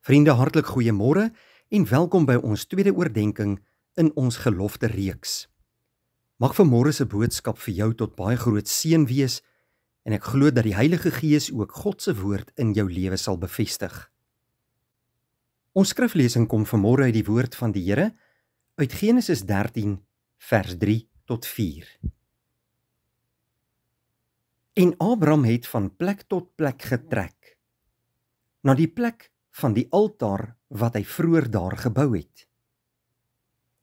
Vriende, hartlik goeiemôre en welkom by ons tweede oordeenking in ons gelofte reeks. Mag vanmôre se boodskap vir jou tot baie groot seën wees en ek glo dat die Heilige Gees ook God se woord in jou lewe sal bevestig. Ons skriflesing kom vanmôre uit die woord van die Here uit Genesis 13 vers 3 tot 4. En Abraham het van plek tot plek getrek, na die plek van die altaar wat hy vroeër daar gebou het.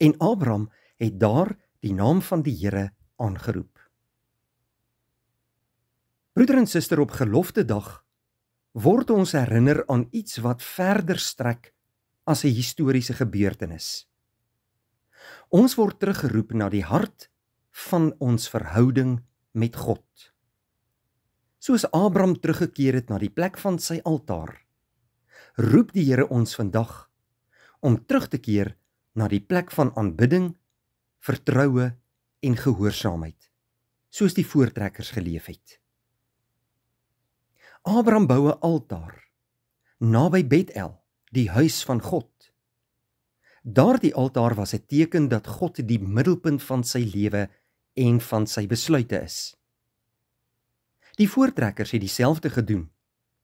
En Abraham het daar die naam van die Here aangeroep. Broeder en suster, op gelofte dag word ons herinner aan iets wat verder strek as 'n historiese gebeurtenis. Ons word teruggeroep na die hart van ons verhouding met God. Soos Abraham teruggekeer het na die plek van sy altaar, roep die Here ons vandag om terug te keer na die plek van aanbidding, vertroue en gehoorsaamheid, soos die voortrekkers geleef het. Abraham bou 'n altaar naby Bethel, die huis van God. Daardie altaar was 'n teken dat God die middelpunt van sy lewe en van sy besluite is. Die voortrekkers het dieselfde gedoen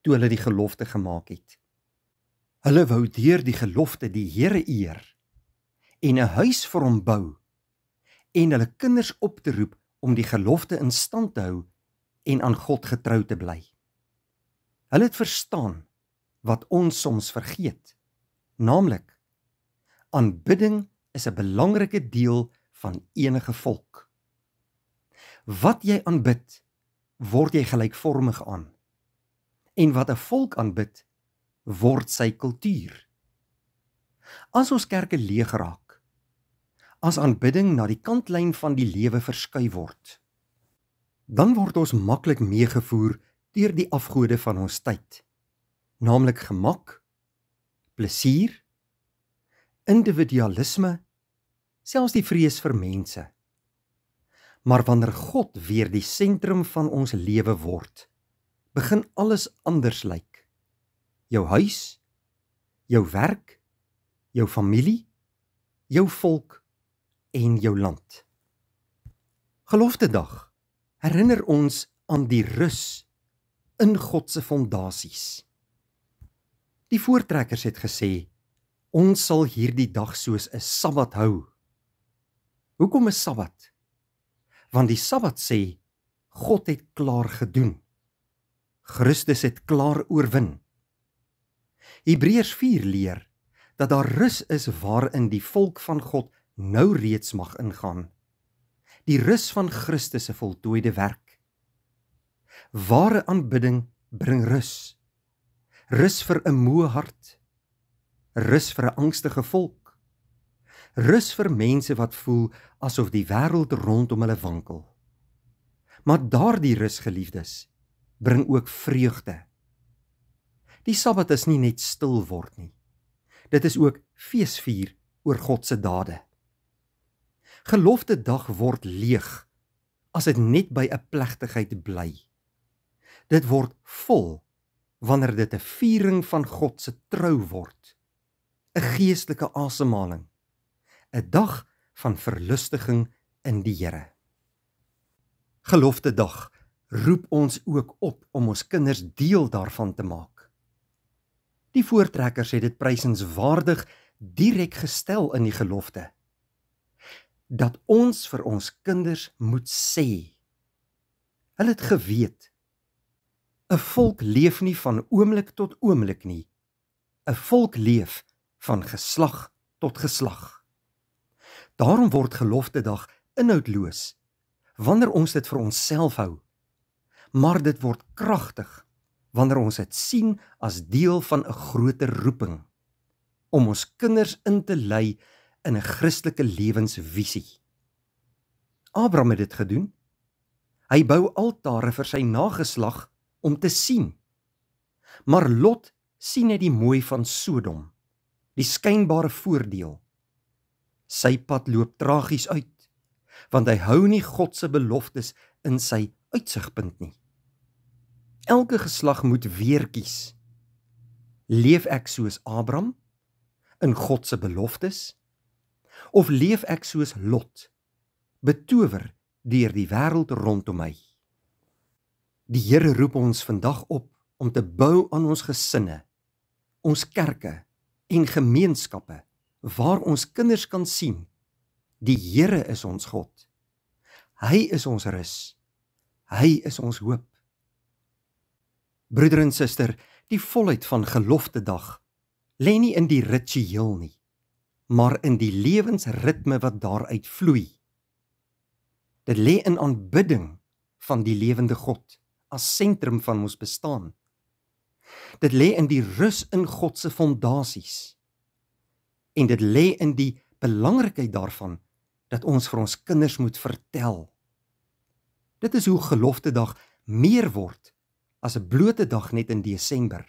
toe hulle die gelofte gemaak het. Hulle wou deur die gelofte die Here eer en 'n huis vir hom bou en hulle kinders op te roep om die gelofte in stand te hou en aan God getrou te bly. Hulle het verstaan wat ons soms vergeet, naamlik aanbidding is 'n belangrike deel van enige volk. Wat jy aanbid, word jy gelykvormig aan. En wat 'n volk aanbid, word sy kultuur. As ons kerke leeg raak, as aanbidding na die kantlyn van die lewe verskuif word, dan word ons maklik meegevoer deur die afgode van ons tyd, naamlik gemak, plesier, individualisme, selfs die vrees vir mense. Maar wanneer God weer die sentrum van ons lewe word, begin alles anders lyk. Jou huis, jou werk, jou familie, jou volk en jou land. Geloftedag herinner ons aan die rus in God se fondasies. Die voortrekkers het gesê, ons sal hierdie dag soos 'n Sabbat hou. Hoekom 'n Sabbat? Want die Sabbat sê, God het klaar gedoen. Christus het klaar oorwin. Hebreërs 4 leer dat daar rus is waarin die volk van God nou reeds mag ingaan. Die rus van Christus se voltooide werk. Ware aanbidding bring rus. Rus vir 'n moe hart. Rus vir 'n angstige volk. Rus vir mense wat voel asof die wêreld rondom hulle wankel. Maar daardie rus, geliefdes, bring ook vreugde. Die Sabbat is nie net stil word nie. Dit is ook feesvier oor God se dade. Gelofte dag word leeg as dit net by 'n plegtigheid bly. Dit word vol wanneer dit 'n viering van God se trou word. 'n Geestelike asemhaling. 'n Dag van verlustiging in die Here. Gelofte dag roep ons ook op om ons kinders deel daarvan te maak. Die voortrekkers het dit prysenswaardig direk gestel in die gelofte, dat ons vir ons kinders moet sê. Hulle het geweet, 'n volk leef nie van oomblik tot oomblik nie, 'n volk leef van geslag tot geslag. Daarom word geloftedag inhoudloos, wanneer ons dit vir onsself hou, maar dit word kragtig, wanneer ons dit sien as deel van 'n groter roeping, om ons kinders in te lei in 'n Christelike lewensvisie. Abraham het dit gedoen. Hy bou altare vir sy nageslag om te sien. Maar Lot sien net die mooi van Sodom, die skynbare voordeel. Sy pad loop tragies uit, want hy hou nie God se beloftes in sy uitsigpunt nie. Elke geslag moet weer kies. Leef ek soos Abraham, in God se beloftes, of leef ek soos Lot, betower deur die wêreld rondom my? Die Here roep ons vandag op om te bou aan ons gesinne, ons kerke en gemeenskappe, waar ons kinders kan sien, die Here is ons God. Hy is ons rus. Hy is ons hoop. Broeder en suster, die volheid van geloftedag lê nie in die ritueel nie, maar in die lewensritme wat daaruit vloei. Dit lê in aanbidding van die lewende God as sentrum van ons bestaan. Dit lê in die rus in God se fondasies. En dit lê in die belangrikheid daarvan dat ons vir ons kinders moet vertel. Dit is hoe geloftedag meer word as 'n blote dag net in Desember.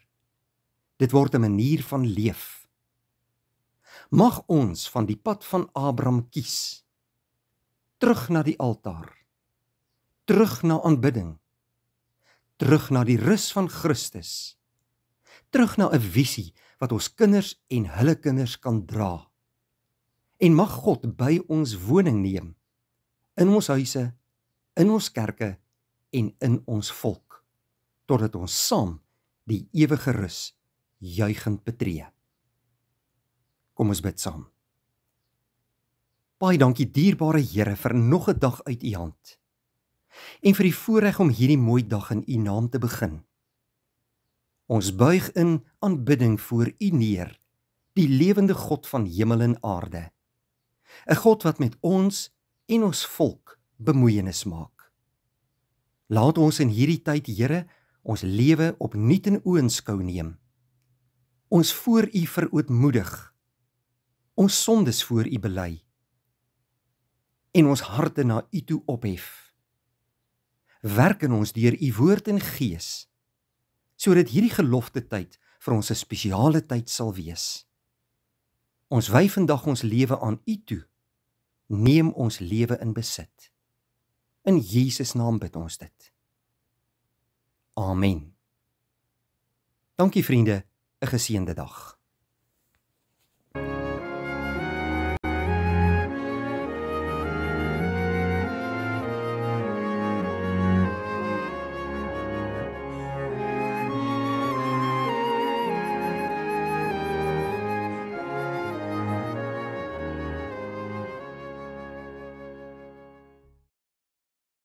Dit word 'n manier van leef. Mag ons van die pad van Abraham kies. Terug na die altaar. Terug na aanbidding. Terug na die rus van Christus. Terug na 'n visie wat ons kinders en hulle kinders kan dra. En mag God by ons woning neem, in ons huise, in ons kerke en in ons volk, totdat ons saam die ewige rus juigend betree. Kom ons bid saam. Baie dankie dierbare Here vir nog 'n dag uit U hand en vir die voorreg om hierdie mooi dag in U naam te begin. Ons buig in aanbidding voor U neer, die lewende God van hemel en aarde, 'n God wat met ons en ons volk bemoeienis maak. Laat ons in hierdie tyd, Here, ons lewe opnuut in oënskou neem. Ons voor U verootmoedig, ons sondes voor U bely en ons harte na U toe ophef. Werk in ons deur U woord en gees, sodat hierdie gelofte tyd vir ons 'n spesiale tyd sal wees. Ons wy vandag ons lewe aan U toe. Neem ons lewe in besit. In Jesus naam bid ons dit. Amen. Dankie vriende, 'n geseënde dag.